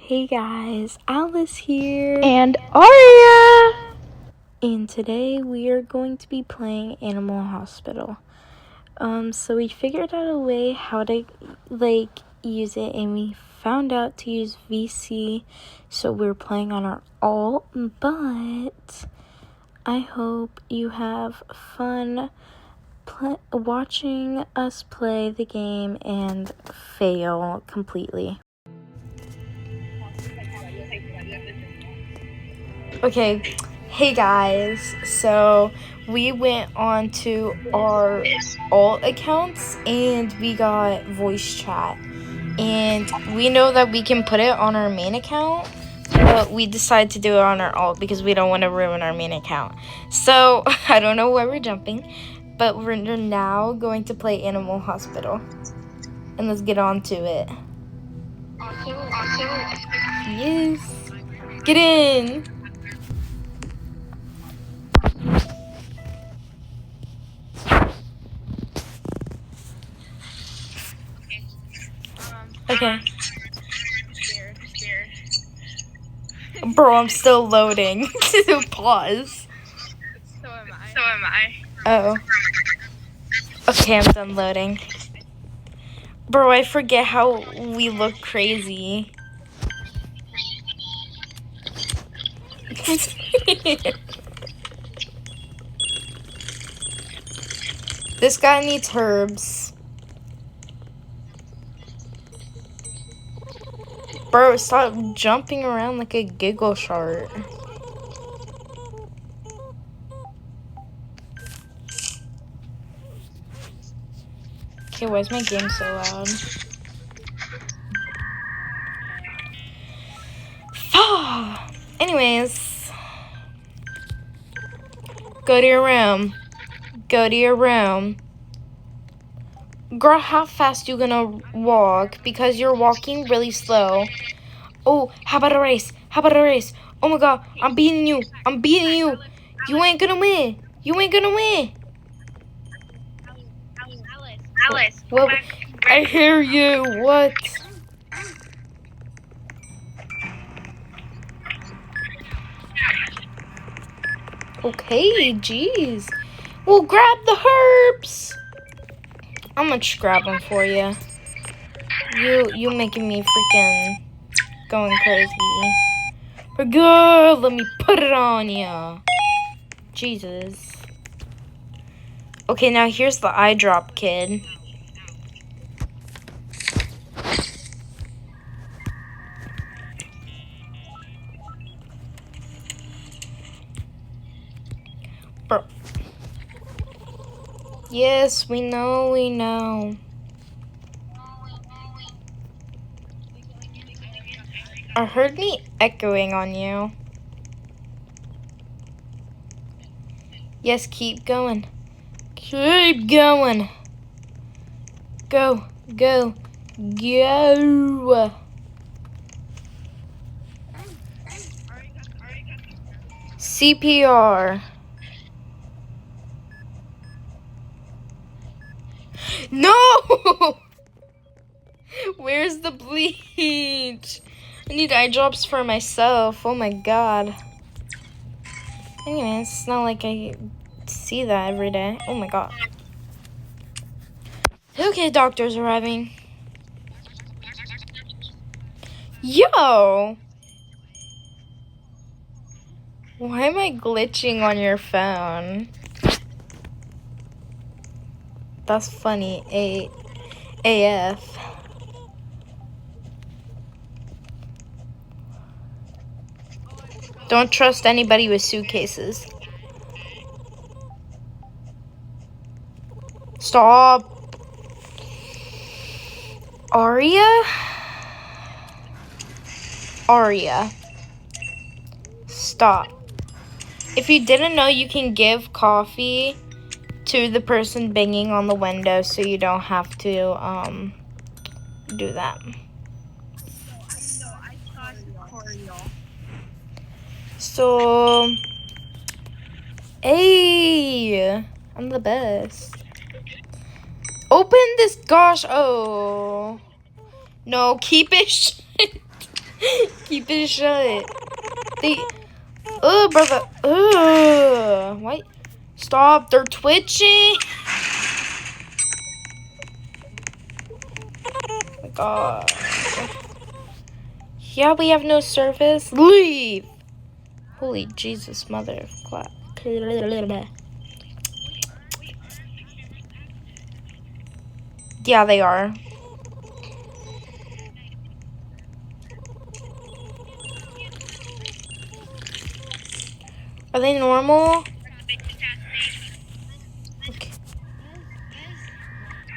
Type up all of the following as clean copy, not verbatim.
Hey guys, Alice here. And Aria! And today we are going to be playing Animal Hospital. So we figured out a way how to use it, and we found out to use VC. So we're playing on our alt, but I hope you have fun watching us play the game and fail completely. Okay, hey guys, so we went on to our alt accounts and we got voice chat, and we know that we can put it on our main account, but we decided to do it on our alt because we don't want to ruin our main account. So I don't know why we're jumping, but we're now going to play Animal Hospital, and let's get on to it. Yes, get in. Okay. Bro, I'm still loading. Pause. So am I. Oh. Okay, I'm done loading. Bro, I forget how we look crazy. This guy needs herbs. Bro, stop jumping around like a giggle shark. Okay, why is my game so loud? Anyways. Go to your room. Go to your room. Girl, how fast you gonna walk? Because you're walking really slow. Oh, how about a race? How about a race? Oh my god, I'm beating you. I'm beating you. You ain't gonna win. You ain't gonna win. Alice, What? I hear you. What? Okay, jeez. Well, grab the herbs. I'm gonna just grab them for you. You making me freaking going crazy. But good, let me put it on ya. Jesus. Okay, now here's the eye drop, kid. Bro. Yes, we know, we know. I heard me echoing on you. Yes, keep going. Keep going. Go, go, go. CPR. No! Where's the bleach? I need eye drops for myself. Oh my god. Anyway, it's not like I see that every day. Oh my god. Okay, doctor's arriving. Yo! Why am I glitching on your phone? That's funny. AF. Don't trust anybody with suitcases. Stop. Aria? Aria. Stop. If you didn't know, you can give coffee to the person banging on the window so you don't have to, do that. So, hey, I'm the best. Open this, gosh, oh. No, keep it shut. Keep it shut. Oh, brother. Oh, what? Stop. They're twitching. Oh my God. Yeah, we have no service. Leave. Holy Jesus, mother of God. Yeah, they are. Are they normal? Okay.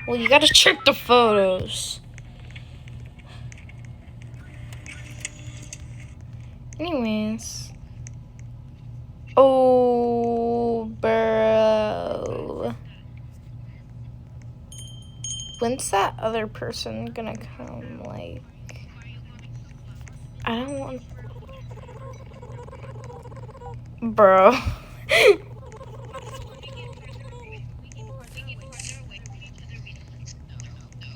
Well, you gotta check the photos. Anyways. Oh, bro. When's that other person gonna come? Like, I don't want... Bro.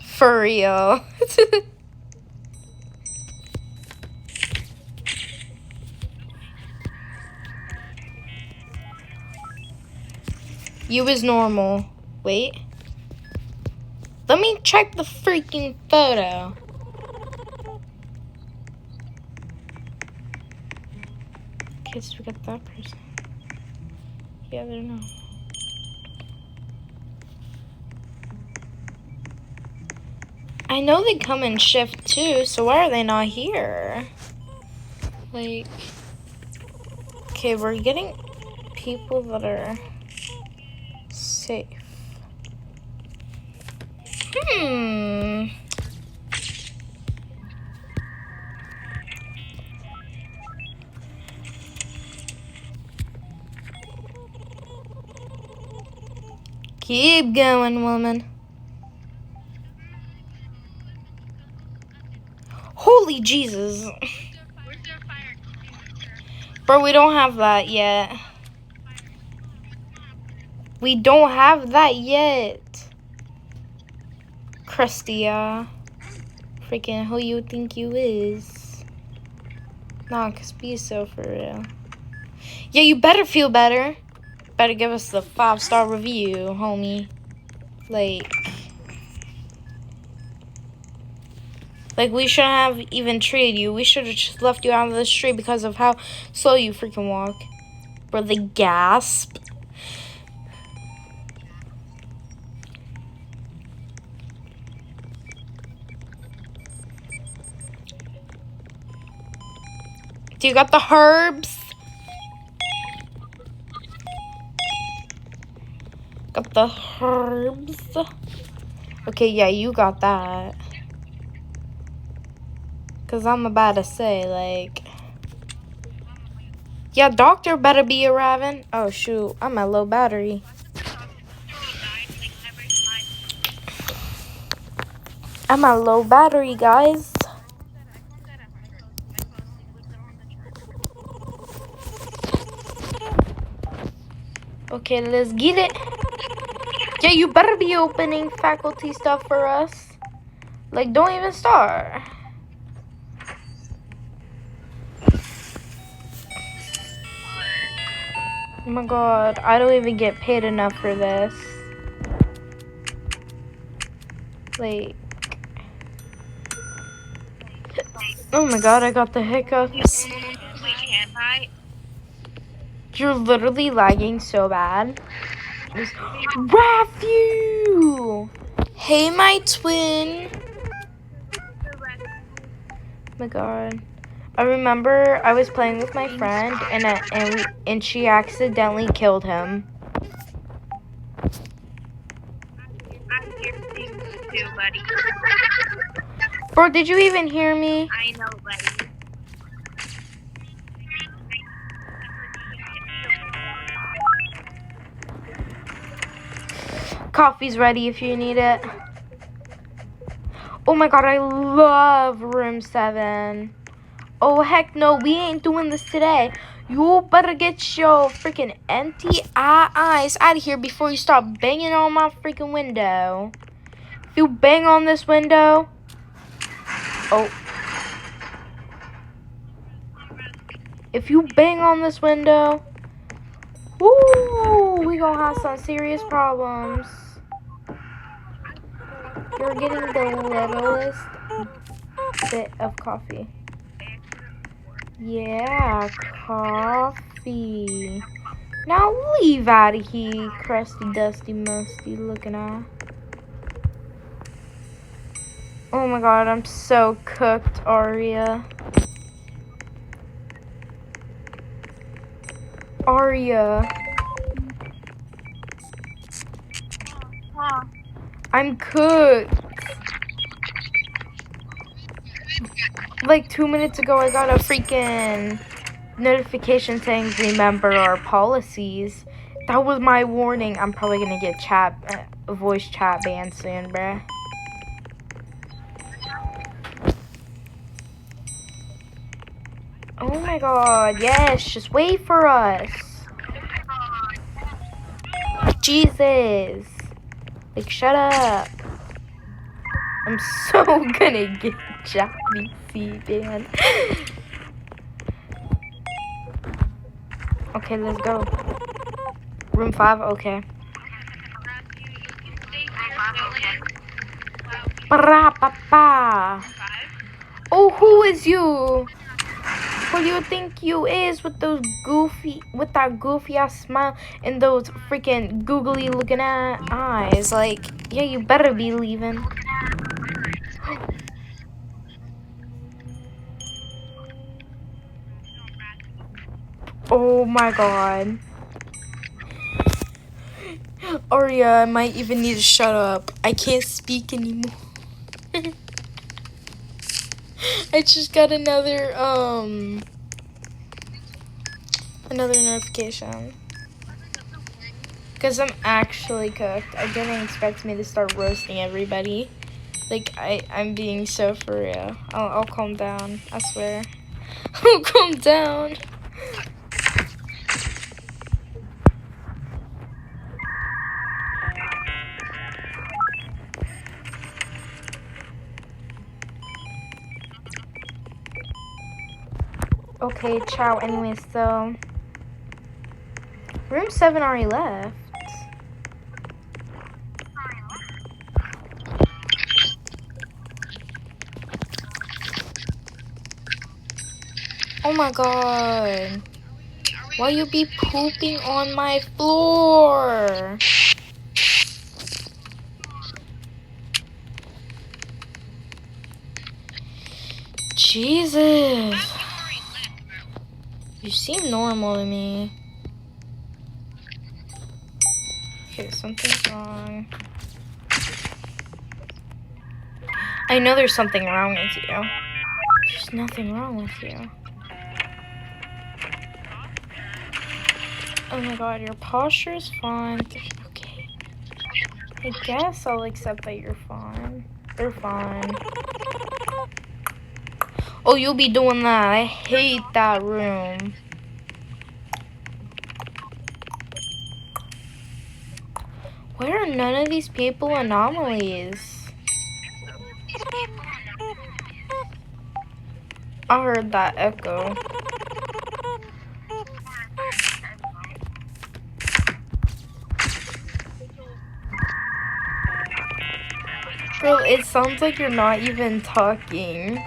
For real. You is normal. Wait. Let me check the freaking photo. Okay, so we got that person. Yeah, they're normal. I know they come in shift too, so why are they not here? Like, okay, we're getting people that are safe. Keep going, woman. Holy Jesus. Bro, we don't have that yet. We don't have that yet. Crustia. Freaking who you think you is. Nah, cause be so for real. Yeah, you better feel better. Better give us the 5-star review, homie. Like we shouldn't have even treated you. We should have just left you out of the street because of how slow you freaking walk. Bro, they gasp. Do you got the herbs? Got the herbs. Okay, yeah, you got that. Cause I'm about to say, like, yeah, doctor better be arriving. Oh shoot, I'm at low battery. I'm at low battery, guys. Okay, let's get it. Yeah, you better be opening faculty stuff for us. Like, don't even start. Oh my God, I don't even get paid enough for this. Like, oh my God, I got the hiccups. You're literally lagging so bad. Rafu! Hey, my twin. Oh my God. I remember I was playing with my friend and she accidentally killed him. Bro, did you even hear me? I know, buddy. Coffee's ready if you need it. Oh my God, I love room 7. Oh heck no, we ain't doing this today. You better get your freaking empty eyes out of here before you start banging on my freaking window. If you bang on this window, oh. If you bang on this window, woo, we gonna have some serious problems. You're getting the littlest bit of coffee. Yeah, coffee. Now leave out of here, crusty, dusty, musty looking eye. Oh my god, I'm so cooked, Aria. Aria. I'm cooked. Like 2 minutes ago, I got a freaking notification saying remember our policies. That was my warning. I'm probably gonna get voice chat banned soon, bruh. Oh my god, yes, just wait for us. Jesus. Like, shut up. I'm so gonna get JVC banned. Okay, let's go. Room 5, okay. Ba-ra-ba-ba. Oh, who is you? Who do you think you is with that goofy ass smile and those freaking googly looking eyes? Like, yeah, you better be leaving. Oh my god. Aria, I might even need to shut up. I can't speak anymore. I just got another notification. Because I'm actually cooked. I didn't expect me to start roasting everybody. Like, I'm being so for real. I'll calm down. I swear. I'll calm down. Okay, ciao. Anyways, so room 7 already left. Oh my god. Why you be pooping on my floor? Jesus. You seem normal to me. Okay, something's wrong. I know there's something wrong with you. There's nothing wrong with you. Oh my god, your posture is fine. Okay. I guess I'll accept that you're fine. They're fine. Oh, you'll be doing that. I hate that room. Why are none of these people anomalies? I heard that echo. Bro, it sounds like you're not even talking.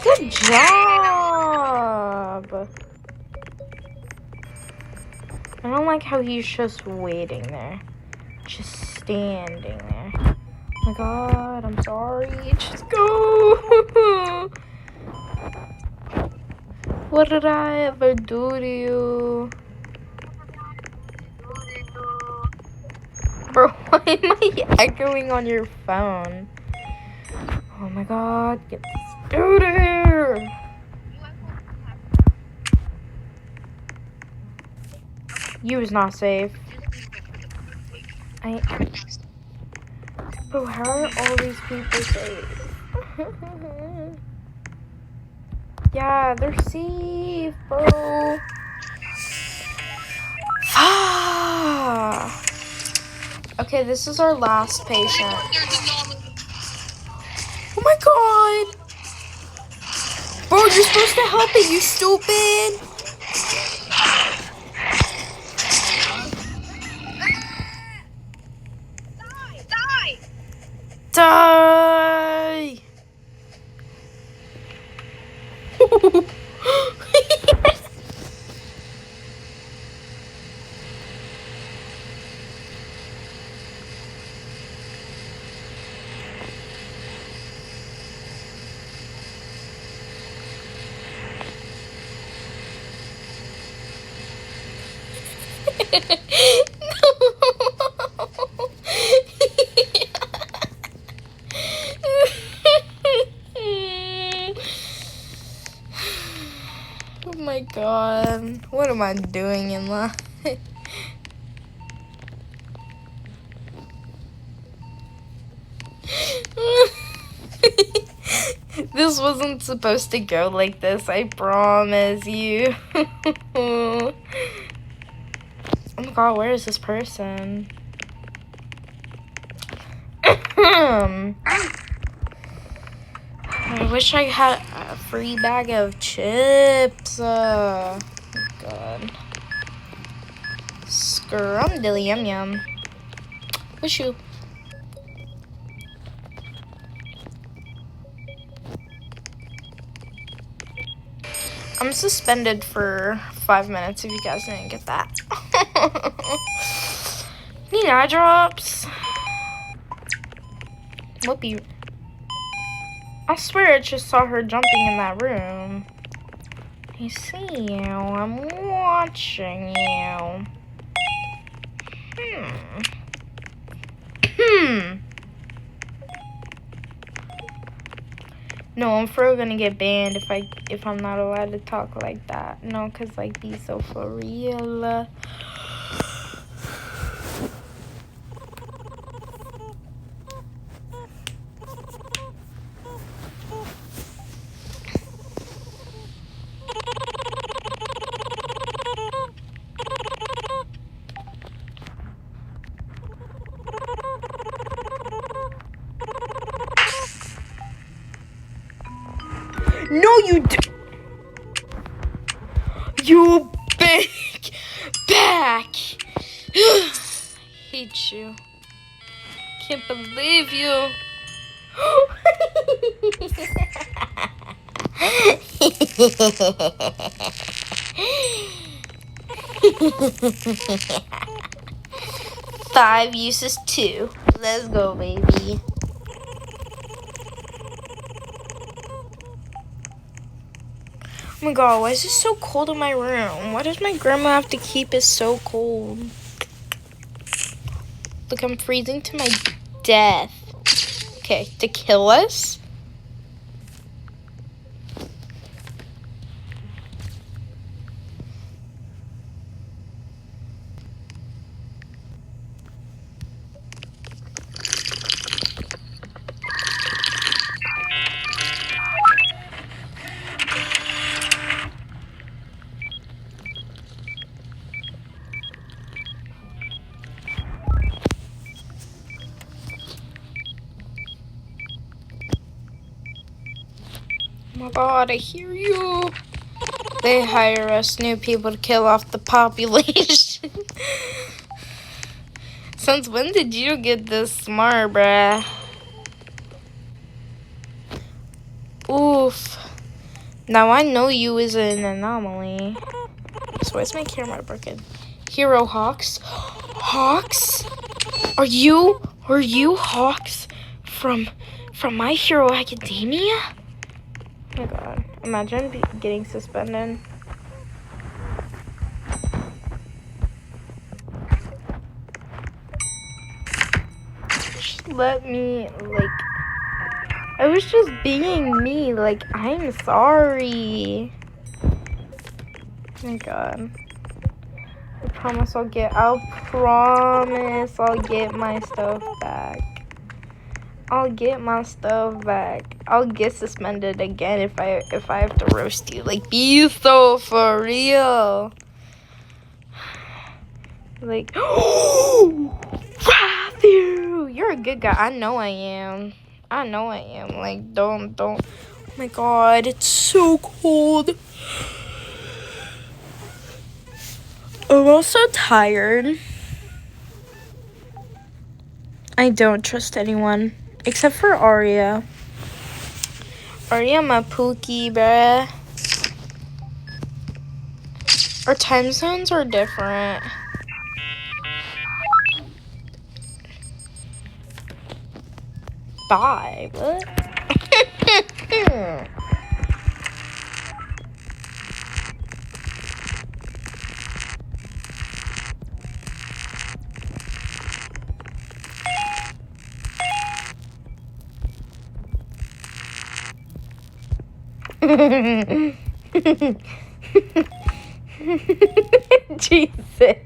Good job! I don't like how he's just waiting there. Just standing there. Oh my god, I'm sorry. Just go! What did I ever do to you? Bro, why am I echoing on your phone? Oh my god, get this out of here! You is not safe. Bro, how are all these people safe? Yeah, they're safe, bro. Okay, this is our last patient. There's a normal. Oh my god! Bro, you're supposed to help it, you stupid! Die! Die! Oh my god, what am I doing in life? This wasn't supposed to go like this, I promise you. Oh my god, where is this person? I wish I had a free bag of chips. Oh god. Scrumdiddly yum yum. Wish you. I'm suspended for 5 minutes if you guys didn't get that. Need eye drops. Whoopee. I swear I just saw her jumping in that room. I see you. I'm watching you. No, I'm for real gonna get banned if I'm not allowed to talk like that. No, cause like be so for real. No, you do. You big back. Hate you. Can't believe you. 5 uses 2. Let's go, baby. Oh my god, why is it so cold in my room? Why does my grandma have to keep it so cold? Look, I'm freezing to my death. Okay, to kill us? Oh my god, I hear you. They hire us new people to kill off the population. Since when did you get this smart, bruh? Oof. Now I know you is an anomaly. So why is my camera broken? Hero Hawks? Hawks? Are you Hawks from My Hero Academia? Oh my god. Imagine getting suspended. Just let me, like, I was just being me. Like, I'm sorry. Oh my god. I promise I'll get my stuff back. I'll get my stuff back. I'll get suspended again if I have to roast you. Like, be so for real. Like, Raph! Matthew, you're a good guy. I know I am. Like, don't. Oh my God, it's so cold. I'm also tired. I don't trust anyone except for Arya. Arya, my pookie, bruh. Our time zones are different. Bye. What? Jesus.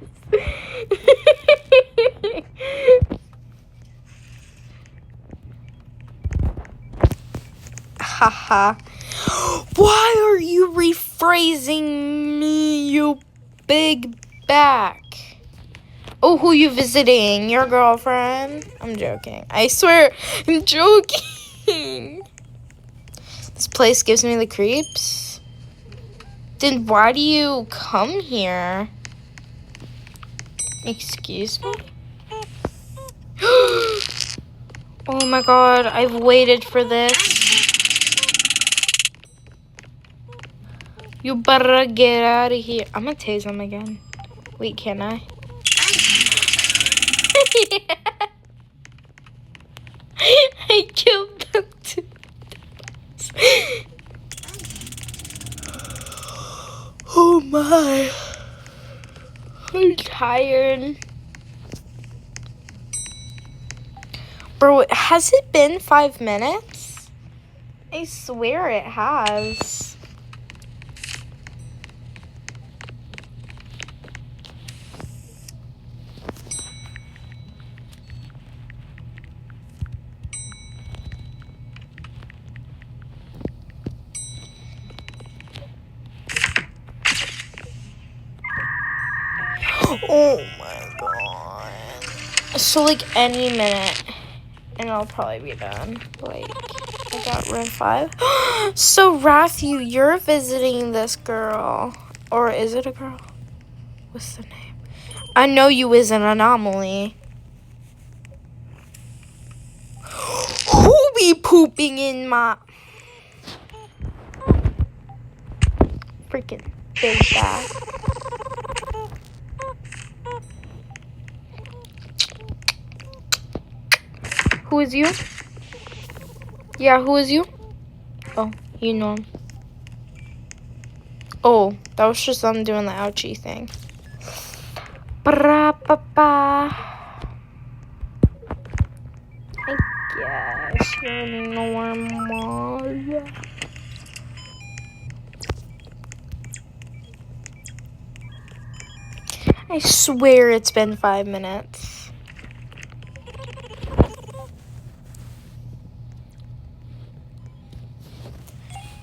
Haha. Why are you rephrasing me, you big back? Oh, who you visiting? Your girlfriend? I'm joking. I swear, I'm joking. This place gives me the creeps. Then why do you come here? Excuse me? Oh my God, I've waited for this. You better get out of here. I'm gonna tase him again. Wait, can I? Yeah. I killed them too. Oh my. I'm tired. Bro, has it been 5 minutes? I swear it has. Oh my God. So like any minute and I'll probably be done. Like I got room 5. So Matthew, you're visiting this girl. Or is it a girl? What's the name? I know you is an anomaly. Who be pooping in my freaking big bag? Who is you? Yeah, who is you? Oh, you know him. Oh, that was just them doing the ouchie thing. Ba-ra-ba-ba. I guess you're normal. I swear it's been 5 minutes.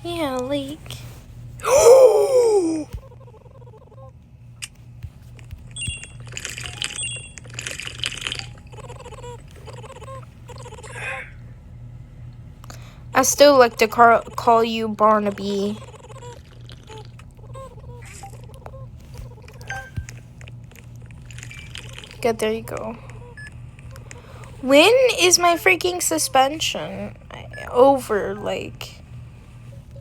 Yeah, like. I still like to call you Barnaby. Good, there you go. When is my freaking suspension over? Like,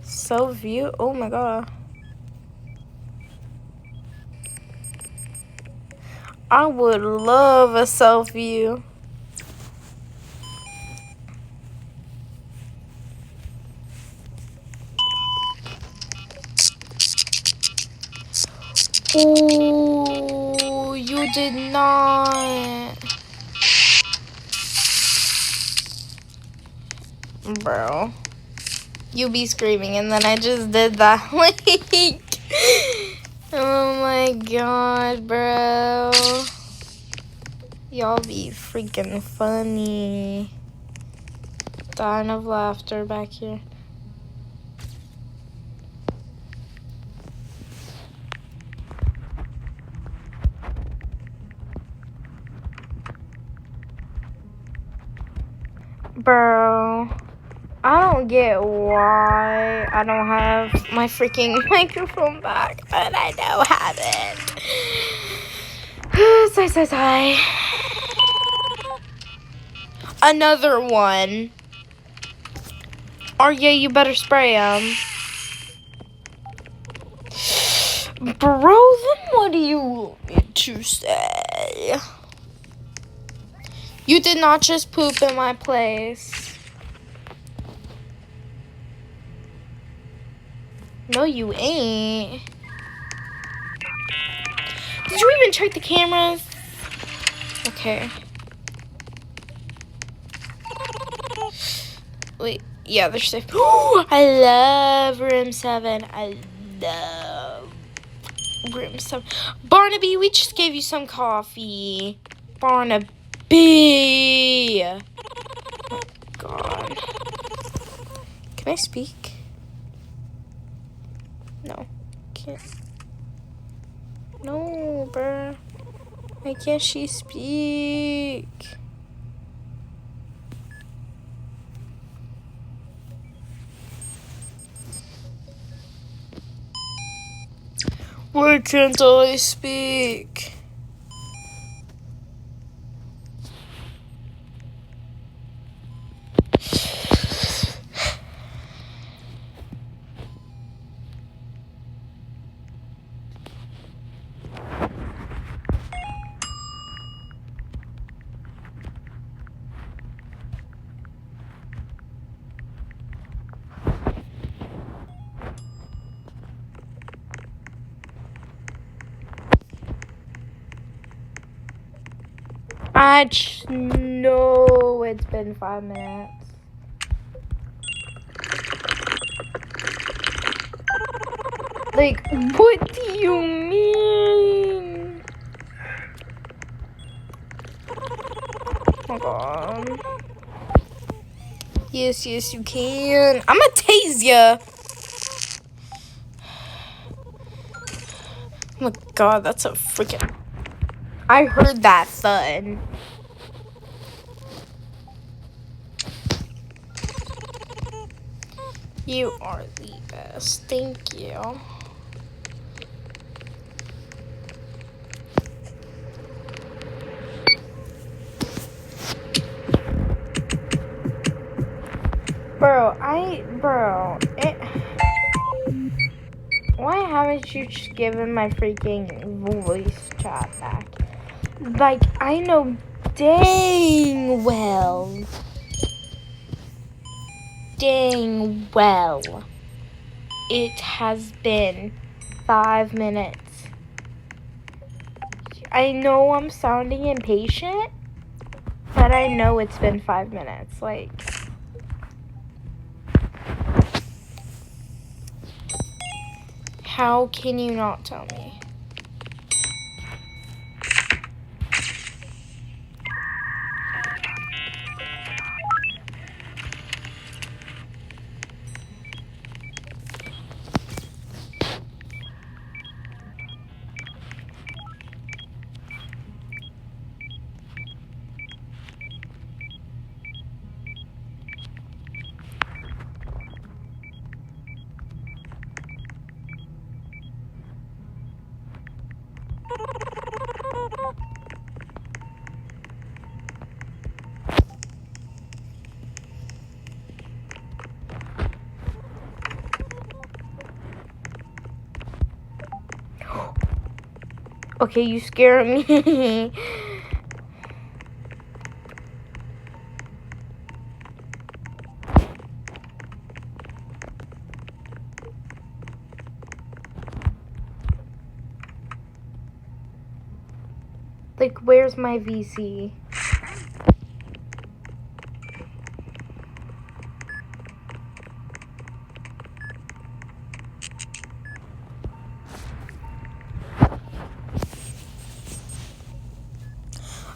self-view? Oh my God. I would love a self-view. Oh, you did not. Bro. You be screaming and then I just did that. Like, oh my God, bro. Y'all be freaking funny. Dying of laughter back here. Bro, I don't get why I don't have my freaking microphone back, but I now have it. Sigh. Another one. Arya, you better spray him. Bro, then what do you want me to say? You did not just poop in my place. No, you ain't. Did you even check the cameras? Okay. Wait, yeah, they're safe. I love room 7. I love room 7. Barnaby, we just gave you some coffee. Barnaby. Oh, God. Can I speak? No. Can't. No, bruh. Why can't she speak? Why can't I speak? I just know it's been 5 minutes. Like, what do you mean? Oh, God. Yes, you can. I'ma tase ya. Oh, my God, that's a freaking... I heard that thud. You are the best. Thank you. Why haven't you just given my freaking voice chat back? Like, I know dang well it has been 5 minutes. I know I'm sounding impatient, but I know it's been 5 minutes. Like, how can you not tell me? Okay, you scare me. Like, where's my VC?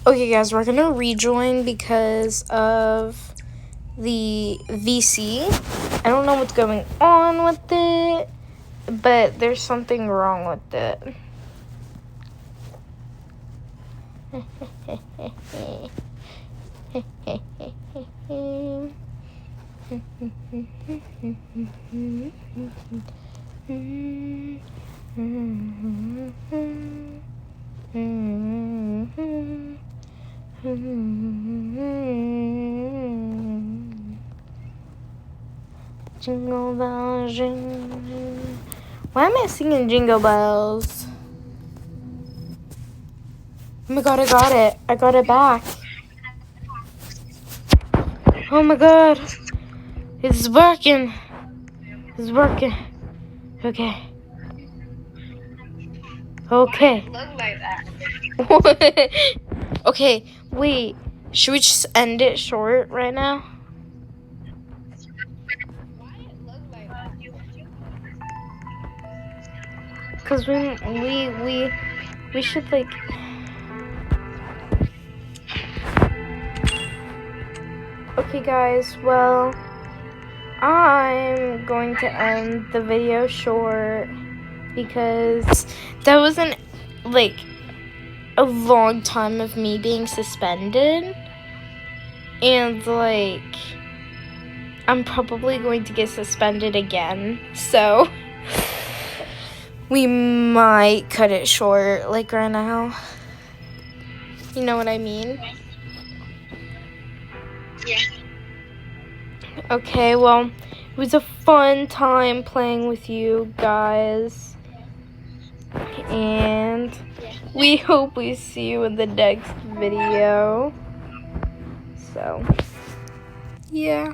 Okay, guys, we're gonna rejoin because of the VC. I don't know what's going on with it, but there's something wrong with it. Jingle bells, jingle. Why am I singing jingle bells? Oh my god, I got it. I got it back. Oh my god. It's working. It's working. Okay. Okay. Look like that. Okay, wait. Should we just end it short right now? Why it look like that? Cause we should like. Okay, guys. Well, I'm going to end the video short because that wasn't like a long time of me being suspended, and like I'm probably going to get suspended again, so we might cut it short like right now. You know what I mean? Yeah. Okay, well, it was a fun time playing with you guys, and we hope we see you in the next video. So, yeah.